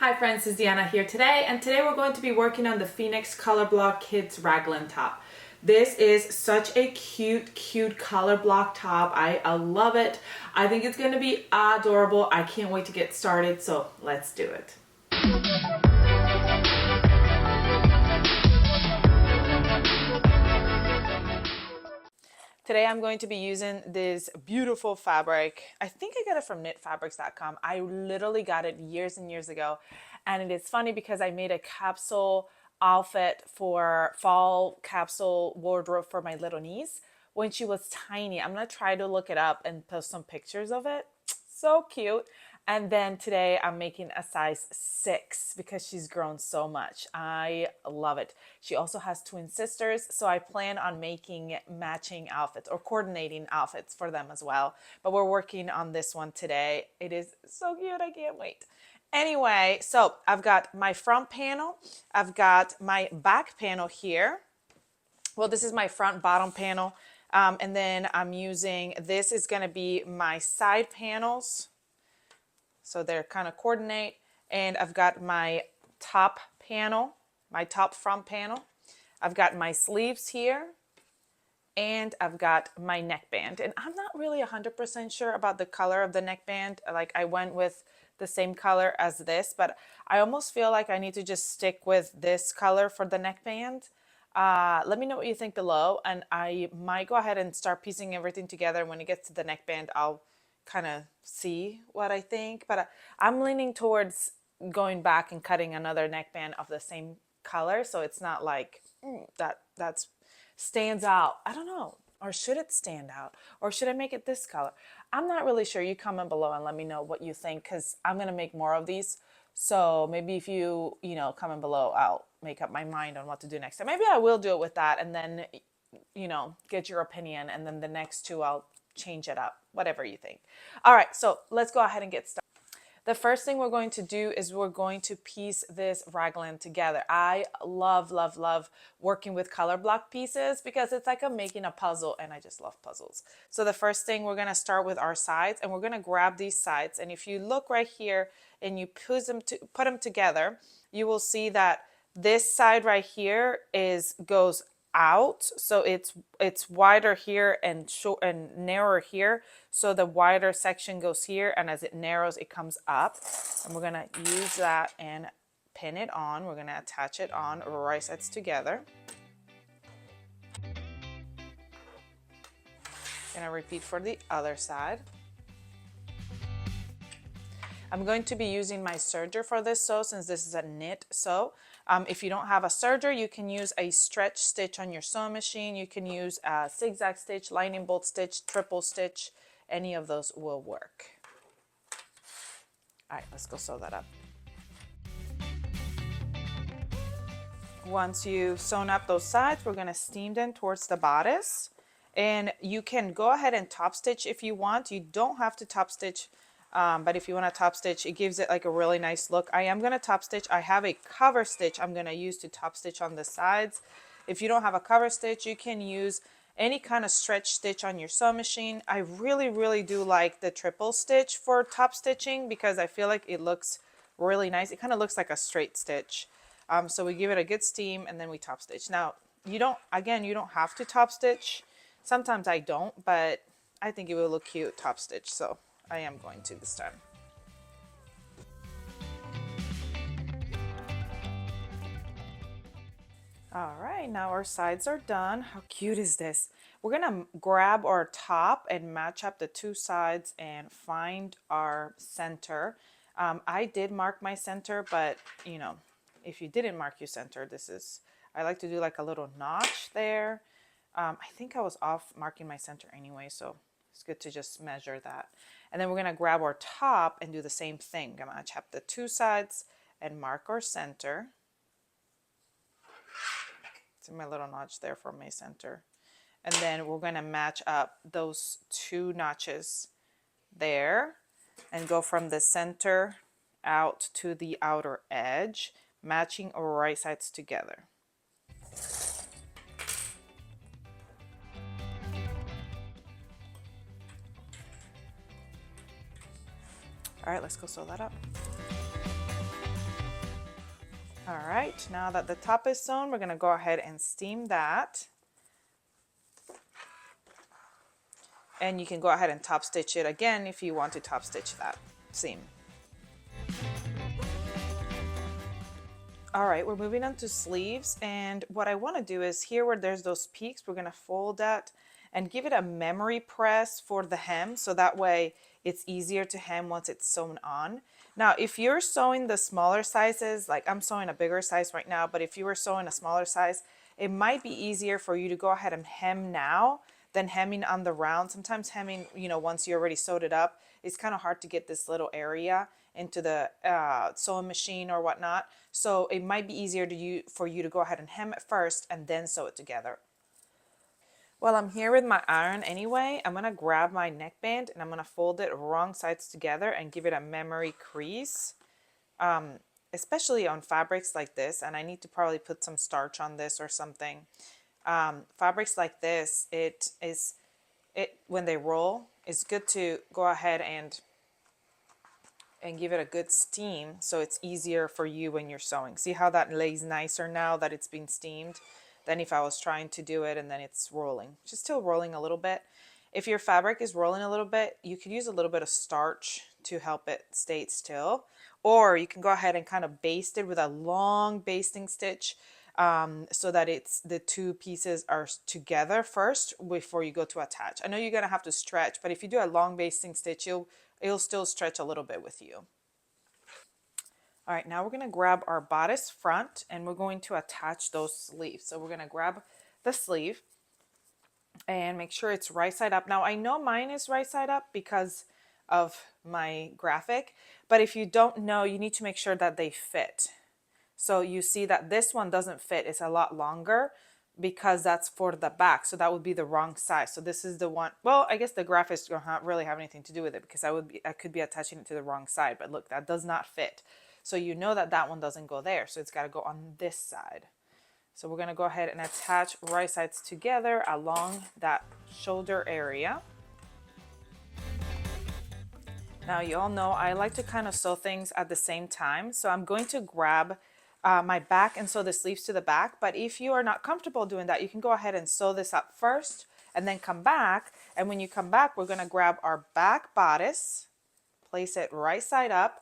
Hi friends, it's Deanna here today, and today we're going to be working on the Phoenix Color Block Kids Raglan top. This is such a cute color block top. I love it. I think it's going to be adorable. I can't wait to get started, so let's do it. Today I'm going to be using this beautiful fabric. I think I got it from knitfabrics.com. I literally got it years and years ago. And it is funny because I made a capsule outfit for fall capsule wardrobe for my little niece when she was tiny. I'm going to try to look it up and post some pictures of it. So cute. And then today I'm making a size 6 because she's grown so much. I love it. She also has twin sisters, so I plan on making matching outfits or coordinating outfits for them as well. But we're working on this one today. It is so cute. I can't wait. Anyway, so I've got my front panel. I've got my back panel here. Well, this is my front bottom panel. And then I'm using, this is going to be my side panels. So they're kind of coordinate. And I've got my top panel, my top front panel. I've got my sleeves here. And I've got my neckband. And I'm not really 100% sure about the color of the neckband. Like I went with the same color as this, but I almost feel like I need to just stick with this color for the neckband. Let me know what you think below. And I might go ahead and start piecing everything together. When it gets to the neckband, I'll kind of see what I think, but I'm leaning towards going back and cutting another neckband of the same color, so it's not like that's stands out. I don't know, or should it stand out, or should I make it this color? I'm not really sure. You comment below and let me know what you think, because I'm gonna make more of these. So maybe if you comment below, I'll make up my mind on what to do next time. Maybe I will do it with that, and then get your opinion, and then the next two I'll change it up, whatever you think. All right, so let's go ahead and get started. The first thing we're going to do is we're going to piece this raglan together. I love working with color block pieces because it's like I'm making a puzzle, and I just love puzzles. So the first thing, we're going to start with our sides, and we're going to grab these sides, and if you look right here and you put them together, you will see that this side right here goes out, so it's wider here and short and narrower here, so the wider section goes here, and as it narrows it comes up, and we're going to use that and pin it on. We're going to attach it on right sides together. Going to repeat for the other side. I'm going to be using my serger for this sew, since this is a knit sew. If you don't have a serger, you can use a stretch stitch on your sewing machine. You can use a zigzag stitch, lightning bolt stitch, triple stitch. Any of those will work. All right, let's go sew that up. Once you've sewn up those sides, we're going to steam them towards the bodice. And you can go ahead and top stitch if you want. You don't have to top stitch. But if you want to top stitch, it gives it like a really nice look. I am going to top stitch. I have a cover stitch I'm going to use to top stitch on the sides. If you don't have a cover stitch, you can use any kind of stretch stitch on your sewing machine. I really do like the triple stitch for top stitching because I feel like it looks really nice. It kind of looks like a straight stitch. So we give it a good steam and then we top stitch. Now, you don't have to top stitch. Sometimes I don't, but I think it will look cute top stitch. So I am going to this time. All right, now our sides are done. How cute is this? We're gonna grab our top and match up the two sides and find our center. I did mark my center, but if you didn't mark your center, I like to do like a little notch there. I think I was off marking my center anyway, so it's good to just measure that. And then we're going to grab our top and do the same thing. I'm going to match up the two sides and mark our center. See my little notch there for my center. And then we're going to match up those two notches there and go from the center out to the outer edge, matching our right sides together. All right, let's go sew that up. All right, now that the top is sewn, we're gonna go ahead and steam that. And you can go ahead and top stitch it again if you want to top stitch that seam. All right, we're moving on to sleeves, and what I want to do is here where there's those peaks, we're going to fold that and give it a memory press for the hem, so that way it's easier to hem once it's sewn on. Now, if you're sewing the smaller sizes, like I'm sewing a bigger size right now, but if you were sewing a smaller size, it might be easier for you to go ahead and hem now than hemming on the round. Sometimes hemming, you know, once you already sewed it up, it's kind of hard to get this little area into the sewing machine or whatnot. So it might be easier for you to go ahead and hem it first and then sew it together. Well, I'm here with my iron anyway. I'm going to grab my neckband and I'm going to fold it wrong sides together and give it a memory crease. Especially on fabrics like this, and I need to probably put some starch on this or something. Fabrics like this, when they roll, it's good to go ahead and give it a good steam so it's easier for you when you're sewing. See how that lays nicer now that it's been steamed than if I was trying to do it and then it's rolling. Just still rolling a little bit. If your fabric is rolling a little bit, you could use a little bit of starch to help it stay still. Or you can go ahead and kind of baste it with a long basting stitch so that the two pieces are together first before you go to attach. I know you're going to have to stretch, but if you do a long basting stitch, it'll still stretch a little bit with you. All right, now we're going to grab our bodice front and we're going to attach those sleeves. So we're going to grab the sleeve and make sure it's right side up. Now I know mine is right side up because of my graphic, but if you don't know, you need to make sure that they fit. So you see that this one doesn't fit. It's a lot longer because that's for the back. So that would be the wrong size. So this is the one. Well, I guess the graphics don't really have anything to do with it because I could be attaching it to the wrong side. But look, that does not fit. So you know that that one doesn't go there. So it's got to go on this side. So we're going to go ahead and attach right sides together along that shoulder area. Now you all know I like to kind of sew things at the same time. So I'm going to grab my back and sew the sleeves to the back. But if you are not comfortable doing that, you can go ahead and sew this up first and then come back. And when you come back, we're going to grab our back bodice, place it right side up,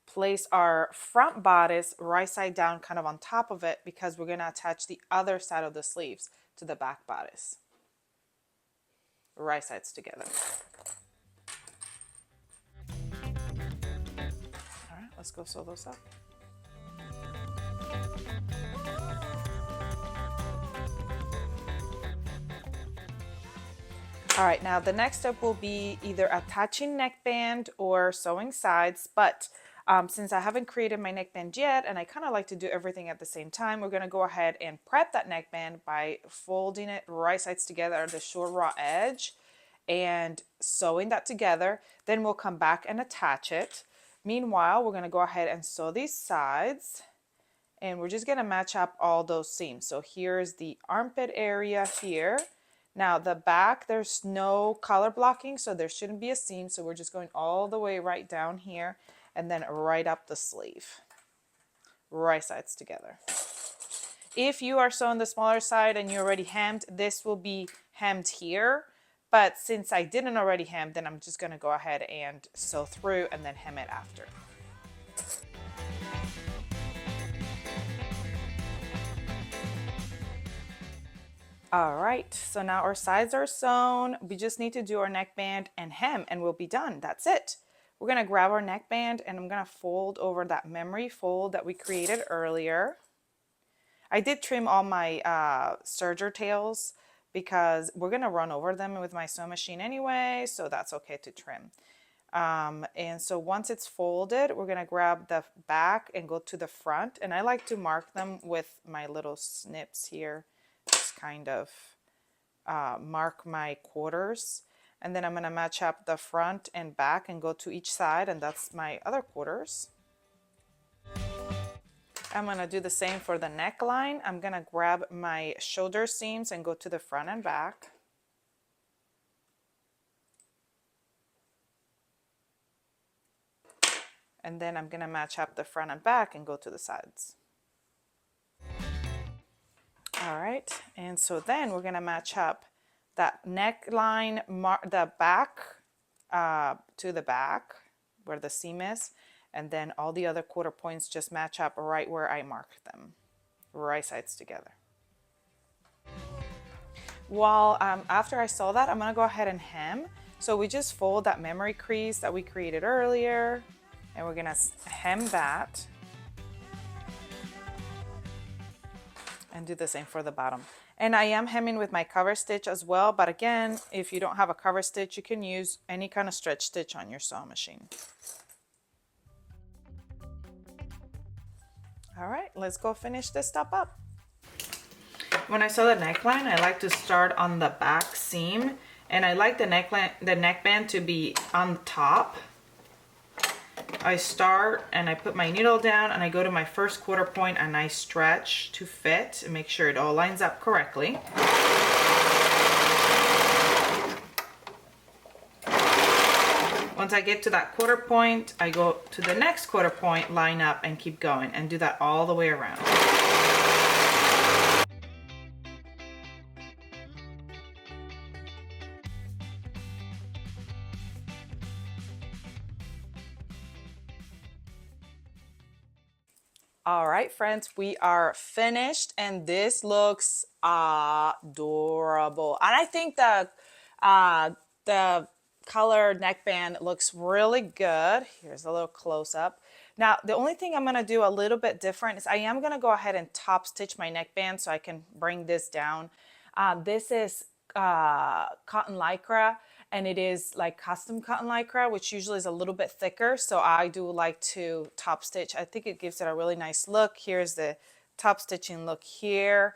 place our front bodice right side down kind of on top of it because we're going to attach the other side of the sleeves to the back bodice. Right sides together. All right, let's go sew those up. All right, now the next step will be either attaching neckband or sewing sides, but since I haven't created my neckband yet and I kind of like to do everything at the same time, we're going to go ahead and prep that neckband by folding it right sides together at the short raw edge and sewing that together. Then we'll come back and attach it. Meanwhile, we're going to go ahead and sew these sides and we're just going to match up all those seams. So here's the armpit area here. Now the back, there's no color blocking, so there shouldn't be a seam. So we're just going all the way right down here and then right up the sleeve, right sides together. If you are sewing the smaller side and you already hemmed, this will be hemmed here. But since I didn't already hem, then I'm just going to go ahead and sew through and then hem it after. All right, so now our sides are sewn. We just need to do our neckband and hem and we'll be done. That's it. We're gonna grab our neckband and I'm gonna fold over that memory fold that we created earlier. I did trim all my serger tails because we're gonna run over them with my sewing machine anyway, so that's okay to trim. And so once it's folded, we're gonna grab the back and go to the front. And I like to mark them with my little snips here. Just kind of mark my quarters. And then I'm gonna match up the front and back and go to each side, and that's my other quarters. I'm gonna do the same for the neckline. I'm gonna grab my shoulder seams and go to the front and back. And then I'm gonna match up the front and back and go to the sides. All right, and so then we're gonna match up that neckline, the back to the back where the seam is, and then all the other quarter points just match up right where I marked them, right sides together. Well, after I sew that, I'm gonna go ahead and hem. So we just fold that memory crease that we created earlier, and we're gonna hem that. And do the same for the bottom. And I am hemming with my cover stitch as well, but again, if you don't have a cover stitch, you can use any kind of stretch stitch on your sewing machine. All right, let's go finish this top up. When I sew the neckline, I like to start on the back seam, and I like the neckband to be on top. I start and I put my needle down and I go to my first quarter point and I stretch to fit and make sure it all lines up correctly. Once I get to that quarter point, I go to the next quarter point, line up and keep going, and do that all the way around. All right, friends, we are finished and this looks adorable. And I think the color neckband looks really good. Here's a little close up. Now, the only thing I'm gonna do a little bit different is I am gonna go ahead and top stitch my neckband so I can bring this down. This is cotton lycra, and it is like custom cotton lycra, which usually is a little bit thicker. So I do like to top stitch. I think it gives it a really nice look. Here's the top stitching look here.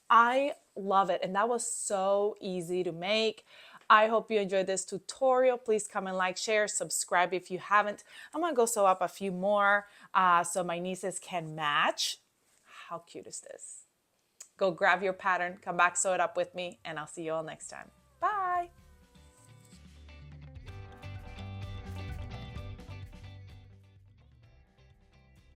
I love it. And that was so easy to make. I hope you enjoyed this tutorial. Please comment, like, share, subscribe if you haven't. I'm gonna go sew up a few more so my nieces can match. How cute is this? Go grab your pattern, come back, sew it up with me, and I'll see you all next time. Bye.